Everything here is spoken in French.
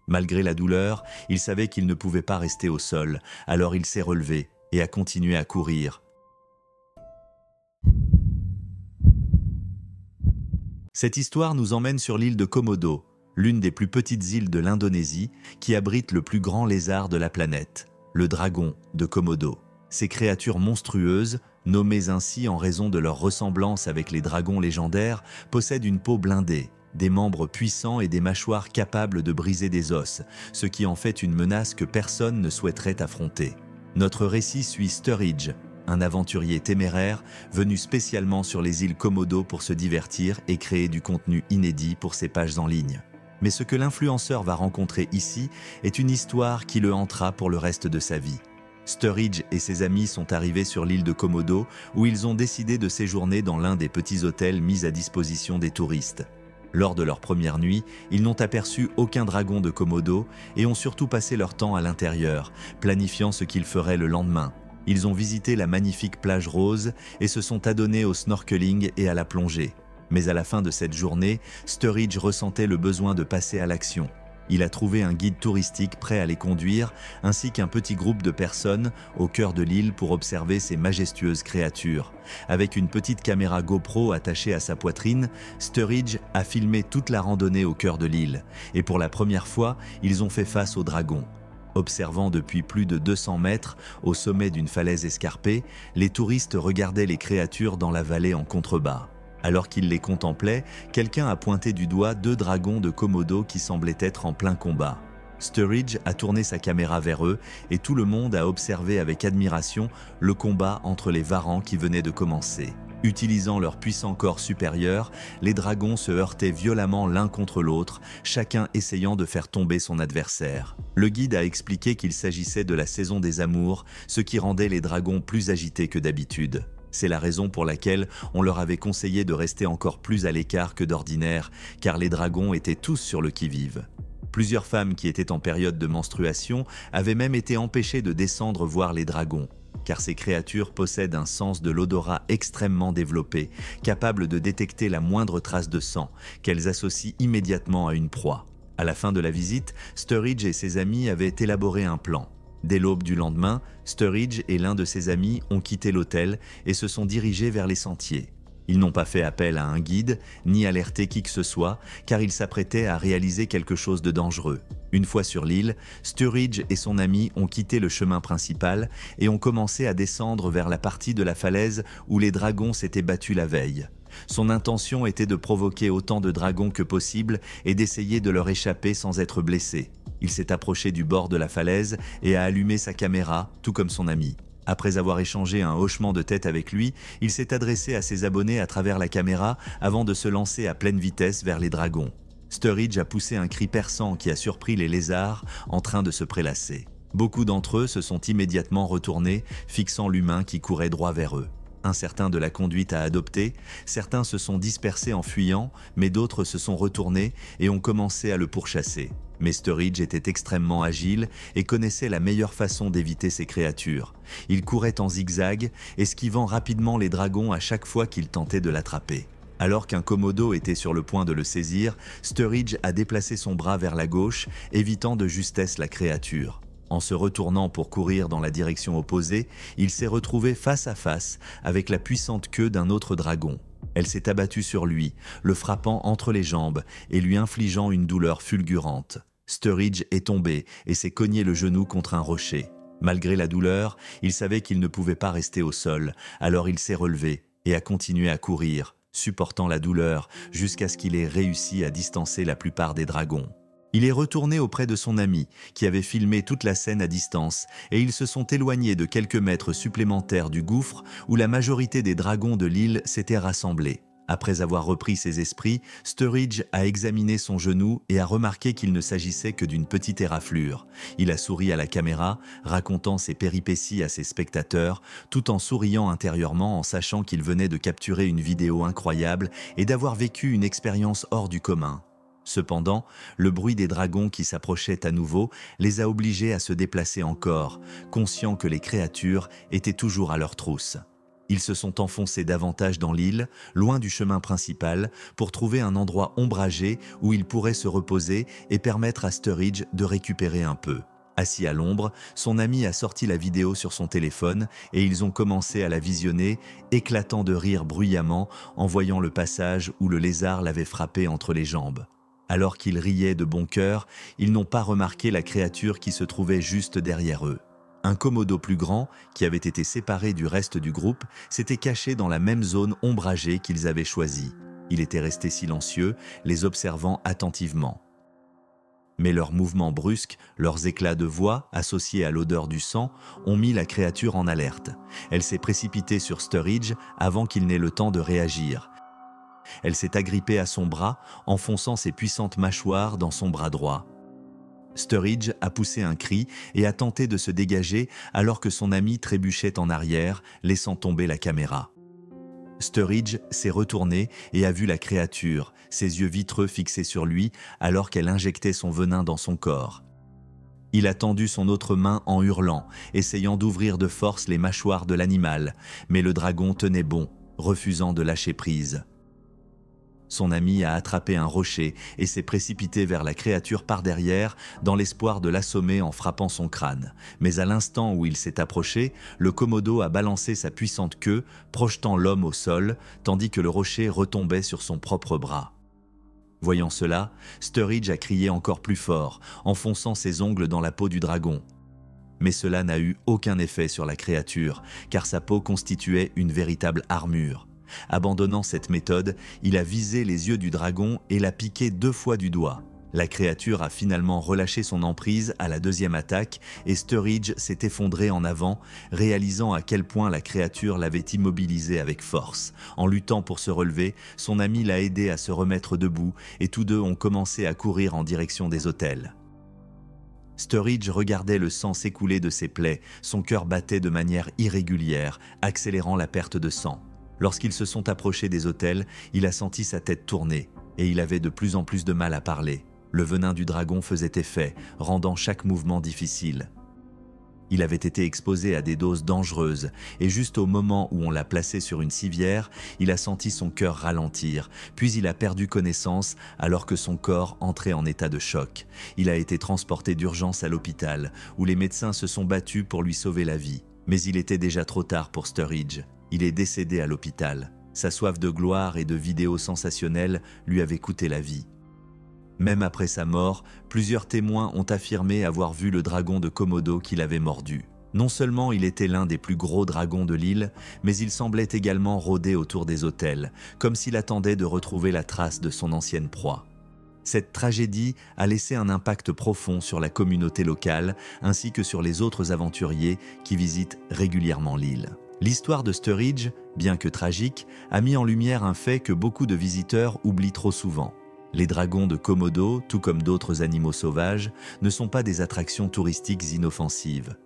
Malgré la douleur, il savait qu'il ne pouvait pas rester au sol, alors il s'est relevé et a continué à courir. Cette histoire nous emmène sur l'île de Komodo, l'une des plus petites îles de l'Indonésie, qui abrite le plus grand lézard de la planète, le dragon de Komodo. Ces créatures monstrueuses, nommées ainsi en raison de leur ressemblance avec les dragons légendaires, possèdent une peau blindée, des membres puissants et des mâchoires capables de briser des os, ce qui en fait une menace que personne ne souhaiterait affronter. Notre récit suit Sturridge, un aventurier téméraire venu spécialement sur les îles Komodo pour se divertir et créer du contenu inédit pour ses pages en ligne. Mais ce que l'influenceur va rencontrer ici est une histoire qui le hantera pour le reste de sa vie. Sturridge et ses amis sont arrivés sur l'île de Komodo où ils ont décidé de séjourner dans l'un des petits hôtels mis à disposition des touristes. Lors de leur première nuit, ils n'ont aperçu aucun dragon de Komodo et ont surtout passé leur temps à l'intérieur, planifiant ce qu'ils feraient le lendemain. Ils ont visité la magnifique plage rose et se sont adonnés au snorkeling et à la plongée. Mais à la fin de cette journée, Sturridge ressentait le besoin de passer à l'action. Il a trouvé un guide touristique prêt à les conduire, ainsi qu'un petit groupe de personnes au cœur de l'île pour observer ces majestueuses créatures. Avec une petite caméra GoPro attachée à sa poitrine, Sturridge a filmé toute la randonnée au cœur de l'île. Et pour la première fois, ils ont fait face aux dragons. Observant depuis plus de 200 mètres, au sommet d'une falaise escarpée, les touristes regardaient les créatures dans la vallée en contrebas. Alors qu'ils les contemplaient, quelqu'un a pointé du doigt 2 dragons de Komodo qui semblaient être en plein combat. Sturridge a tourné sa caméra vers eux et tout le monde a observé avec admiration le combat entre les varans qui venait de commencer. Utilisant leur puissant corps supérieur, les dragons se heurtaient violemment l'un contre l'autre, chacun essayant de faire tomber son adversaire. Le guide a expliqué qu'il s'agissait de la saison des amours, ce qui rendait les dragons plus agités que d'habitude. C'est la raison pour laquelle on leur avait conseillé de rester encore plus à l'écart que d'ordinaire, car les dragons étaient tous sur le qui-vive. Plusieurs femmes qui étaient en période de menstruation avaient même été empêchées de descendre voir les dragons, car ces créatures possèdent un sens de l'odorat extrêmement développé, capable de détecter la moindre trace de sang, qu'elles associent immédiatement à une proie. À la fin de la visite, Sturridge et ses amis avaient élaboré un plan. Dès l'aube du lendemain, Sturridge et l'un de ses amis ont quitté l'hôtel et se sont dirigés vers les sentiers. Ils n'ont pas fait appel à un guide, ni alerté qui que ce soit, car ils s'apprêtaient à réaliser quelque chose de dangereux. Une fois sur l'île, Sturridge et son ami ont quitté le chemin principal et ont commencé à descendre vers la partie de la falaise où les dragons s'étaient battus la veille. Son intention était de provoquer autant de dragons que possible et d'essayer de leur échapper sans être blessé. Il s'est approché du bord de la falaise et a allumé sa caméra, tout comme son ami. Après avoir échangé un hochement de tête avec lui, il s'est adressé à ses abonnés à travers la caméra avant de se lancer à pleine vitesse vers les dragons. Sturridge a poussé un cri perçant qui a surpris les lézards en train de se prélasser. Beaucoup d'entre eux se sont immédiatement retournés, fixant l'humain qui courait droit vers eux. Incertains de la conduite à adopter, certains se sont dispersés en fuyant, mais d'autres se sont retournés et ont commencé à le pourchasser. Mais Sturridge était extrêmement agile et connaissait la meilleure façon d'éviter ces créatures. Il courait en zigzag, esquivant rapidement les dragons à chaque fois qu'il tentait de l'attraper. Alors qu'un Komodo était sur le point de le saisir, Sturridge a déplacé son bras vers la gauche, évitant de justesse la créature. En se retournant pour courir dans la direction opposée, il s'est retrouvé face à face avec la puissante queue d'un autre dragon. Elle s'est abattue sur lui, le frappant entre les jambes et lui infligeant une douleur fulgurante. Sturridge est tombé et s'est cogné le genou contre un rocher. Malgré la douleur, il savait qu'il ne pouvait pas rester au sol, alors il s'est relevé et a continué à courir, supportant la douleur jusqu'à ce qu'il ait réussi à distancer la plupart des dragons. Il est retourné auprès de son ami, qui avait filmé toute la scène à distance, et ils se sont éloignés de quelques mètres supplémentaires du gouffre où la majorité des dragons de l'île s'étaient rassemblés. Après avoir repris ses esprits, Sturridge a examiné son genou et a remarqué qu'il ne s'agissait que d'une petite éraflure. Il a souri à la caméra, racontant ses péripéties à ses spectateurs, tout en souriant intérieurement en sachant qu'il venait de capturer une vidéo incroyable et d'avoir vécu une expérience hors du commun. Cependant, le bruit des dragons qui s'approchaient à nouveau les a obligés à se déplacer encore, conscients que les créatures étaient toujours à leur trousse. Ils se sont enfoncés davantage dans l'île, loin du chemin principal, pour trouver un endroit ombragé où ils pourraient se reposer et permettre à Sturridge de récupérer un peu. Assis à l'ombre, son ami a sorti la vidéo sur son téléphone et ils ont commencé à la visionner, éclatant de rire bruyamment en voyant le passage où le lézard l'avait frappé entre les jambes. Alors qu'ils riaient de bon cœur, ils n'ont pas remarqué la créature qui se trouvait juste derrière eux. Un Komodo plus grand, qui avait été séparé du reste du groupe, s'était caché dans la même zone ombragée qu'ils avaient choisie. Il était resté silencieux, les observant attentivement. Mais leurs mouvements brusques, leurs éclats de voix, associés à l'odeur du sang, ont mis la créature en alerte. Elle s'est précipitée sur Sturridge avant qu'il n'ait le temps de réagir. Elle s'est agrippée à son bras, enfonçant ses puissantes mâchoires dans son bras droit. Sturridge a poussé un cri et a tenté de se dégager alors que son ami trébuchait en arrière, laissant tomber la caméra. Sturridge s'est retourné et a vu la créature, ses yeux vitreux fixés sur lui alors qu'elle injectait son venin dans son corps. Il a tendu son autre main en hurlant, essayant d'ouvrir de force les mâchoires de l'animal, mais le dragon tenait bon, refusant de lâcher prise. Son ami a attrapé un rocher et s'est précipité vers la créature par derrière dans l'espoir de l'assommer en frappant son crâne. Mais à l'instant où il s'est approché, le Komodo a balancé sa puissante queue, projetant l'homme au sol, tandis que le rocher retombait sur son propre bras. Voyant cela, Sturridge a crié encore plus fort, enfonçant ses ongles dans la peau du dragon. Mais cela n'a eu aucun effet sur la créature, car sa peau constituait une véritable armure. Abandonnant cette méthode, il a visé les yeux du dragon et l'a piqué 2 fois du doigt. La créature a finalement relâché son emprise à la deuxième attaque et Sturridge s'est effondré en avant, réalisant à quel point la créature l'avait immobilisé avec force. En luttant pour se relever, son ami l'a aidé à se remettre debout et tous deux ont commencé à courir en direction des hôtels. Sturridge regardait le sang s'écouler de ses plaies, son cœur battait de manière irrégulière, accélérant la perte de sang. Lorsqu'ils se sont approchés des hôtels, il a senti sa tête tourner et il avait de plus en plus de mal à parler. Le venin du dragon faisait effet, rendant chaque mouvement difficile. Il avait été exposé à des doses dangereuses et juste au moment où on l'a placé sur une civière, il a senti son cœur ralentir, puis il a perdu connaissance alors que son corps entrait en état de choc. Il a été transporté d'urgence à l'hôpital où les médecins se sont battus pour lui sauver la vie. Mais il était déjà trop tard pour Sturridge. Il est décédé à l'hôpital. Sa soif de gloire et de vidéos sensationnelles lui avait coûté la vie. Même après sa mort, plusieurs témoins ont affirmé avoir vu le dragon de Komodo qui l'avait mordu. Non seulement il était l'un des plus gros dragons de l'île, mais il semblait également rôder autour des hôtels, comme s'il attendait de retrouver la trace de son ancienne proie. Cette tragédie a laissé un impact profond sur la communauté locale ainsi que sur les autres aventuriers qui visitent régulièrement l'île. L'histoire de Sturridge, bien que tragique, a mis en lumière un fait que beaucoup de visiteurs oublient trop souvent. Les dragons de Komodo, tout comme d'autres animaux sauvages, ne sont pas des attractions touristiques inoffensives.